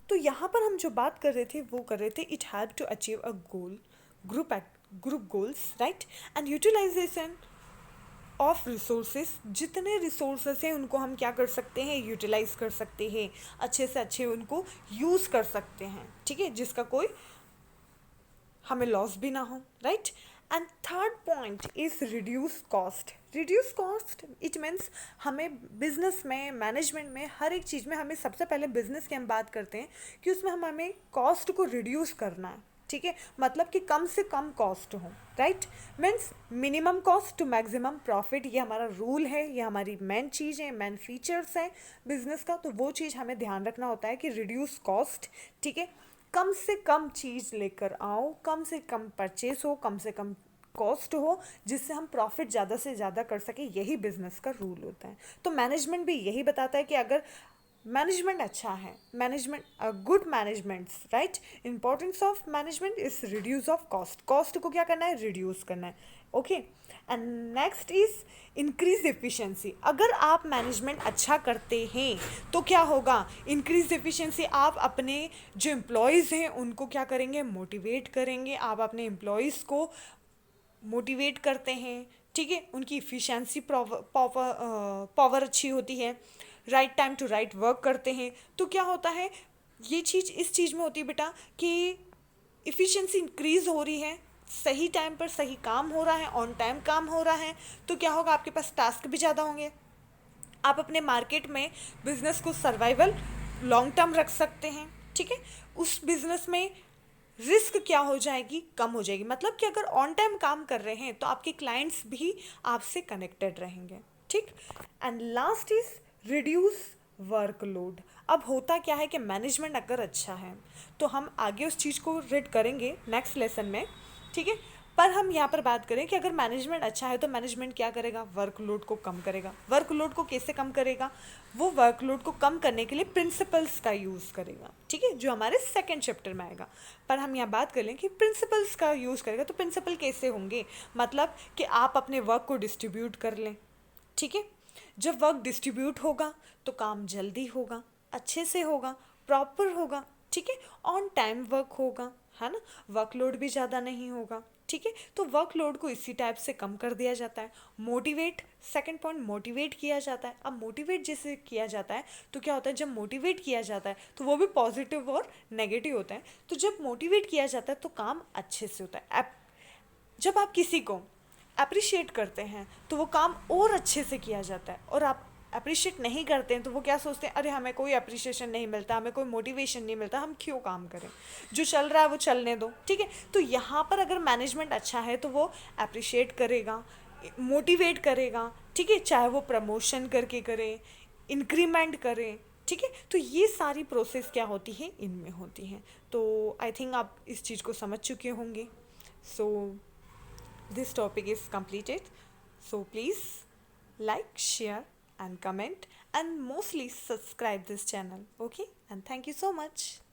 तो यहाँ पर हम जो बात कर रहे थे वो कर रहे थे, it help to achieve a goal, group goals, right. And utilization of resources, जितने रिसोर्सेज हैं उनको हम क्या कर सकते हैं, यूटिलाइज कर सकते हैं, अच्छे से अच्छे उनको यूज़ कर सकते हैं, ठीक है, जिसका कोई हमें लॉस भी ना हो, right. And third point is reduce cost. Reduce cost, it means हमें बिजनेस में, मैनेजमेंट में, हर एक चीज़ में हमें सबसे पहले बिजनेस की हम बात करते हैं कि उसमें हमें कॉस्ट को रिड्यूस करना है, ठीक है, मतलब कि कम से कम कॉस्ट हो, right, means minimum cost to maximum profit, ये हमारा रूल है, ये हमारी मेन चीज़ है, मेन फीचर्स है बिजनेस का। तो वो चीज़ हमें ध्यान रखना होता है कि रिड्यूस कॉस्ट, ठीक है, कम से कम चीज़ लेकर आओ, कम से कम परचेस हो, कम से कम कॉस्ट हो, जिससे हम प्रॉफिट ज़्यादा से ज़्यादा कर सके, यही बिजनेस का रूल होता है। तो मैनेजमेंट भी यही बताता है कि अगर मैनेजमेंट अच्छा है, management good management, right, importance of management is reduce of cost, cost को क्या करना है, रिड्यूस करना है, okay. And next is increase efficiency. अगर आप मैनेजमेंट अच्छा करते हैं तो क्या होगा, इंक्रीज एफिशिएंसी, आप अपने जो एम्प्लॉयज़ हैं उनको क्या करेंगे, मोटिवेट करेंगे, आप अपने एम्प्लॉयज़ को मोटिवेट करते हैं, ठीक है, उनकी इफ़िशेंसी पावर अच्छी होती है, right time to right work करते हैं। तो क्या होता है, ये चीज़ इस चीज़ में होती है बेटा कि इफ़िशेंसी इंक्रीज़ हो रही है, सही टाइम पर सही काम हो रहा है, ऑन टाइम काम हो रहा है, तो क्या होगा, आपके पास टास्क भी ज़्यादा होंगे, आप अपने मार्केट में बिजनेस को सर्वाइवल लॉन्ग टर्म रख सकते हैं, ठीक है। उस बिजनेस में रिस्क क्या हो जाएगी, कम हो जाएगी, मतलब कि अगर ऑन टाइम काम कर रहे हैं तो आपके क्लाइंट्स भी आपसे कनेक्टेड रहेंगे, ठीक। And last is reduce workload. अब होता क्या है कि मैनेजमेंट अगर अच्छा है तो हम आगे उस चीज़ को रीड करेंगे नेक्स्ट लेसन में, ठीक है। पर हम यहाँ पर बात करें कि अगर मैनेजमेंट अच्छा है तो मैनेजमेंट क्या करेगा, वर्कलोड को कम करेगा। वर्कलोड को कैसे कम करेगा, वो वर्कलोड को कम करने के लिए प्रिंसिपल्स का यूज़ करेगा, ठीक है, जो हमारे सेकंड चैप्टर में आएगा। पर हम यहाँ बात कर लें कि प्रिंसिपल्स का यूज़ करेगा, तो प्रिंसिपल कैसे होंगे, मतलब कि आप अपने वर्क को डिस्ट्रीब्यूट कर लें, ठीक है। जब वर्क डिस्ट्रीब्यूट होगा तो काम जल्दी होगा, अच्छे से होगा, प्रॉपर होगा, ठीक है, ऑन टाइम वर्क होगा, है ना, वर्कलोड भी ज़्यादा नहीं होगा, ठीक है। तो वर्कलोड को इसी टाइप से कम कर दिया जाता है। मोटिवेट, सेकंड पॉइंट, मोटिवेट किया जाता है। अब मोटिवेट जैसे किया जाता है तो क्या होता है, जब मोटिवेट किया जाता है तो वो भी पॉजिटिव और नेगेटिव होता है। तो जब मोटिवेट किया जाता है तो काम अच्छे से होता है। जब आप किसी को अप्रिशिएट करते हैं तो वो काम और अच्छे से किया जाता है, और आप अप्रिशिएट नहीं करते हैं तो वो क्या सोचते हैं, अरे हमें कोई अप्रिशिएशन नहीं मिलता, हमें कोई मोटिवेशन नहीं मिलता, हम क्यों काम करें, जो चल रहा है वो चलने दो, ठीक है। तो यहाँ पर अगर मैनेजमेंट अच्छा है तो वो अप्रिशिएट करेगा, मोटिवेट करेगा, ठीक है, चाहे वो प्रमोशन करके करे, इंक्रीमेंट करे, ठीक है। तो ये सारी प्रोसेस क्या होती है, इनमें होती हैं। तो आई थिंक आप इस चीज़ को समझ चुके होंगे। सो this topic is completed, so please like, share and comment, and mostly subscribe this channel, okay, and thank you so much.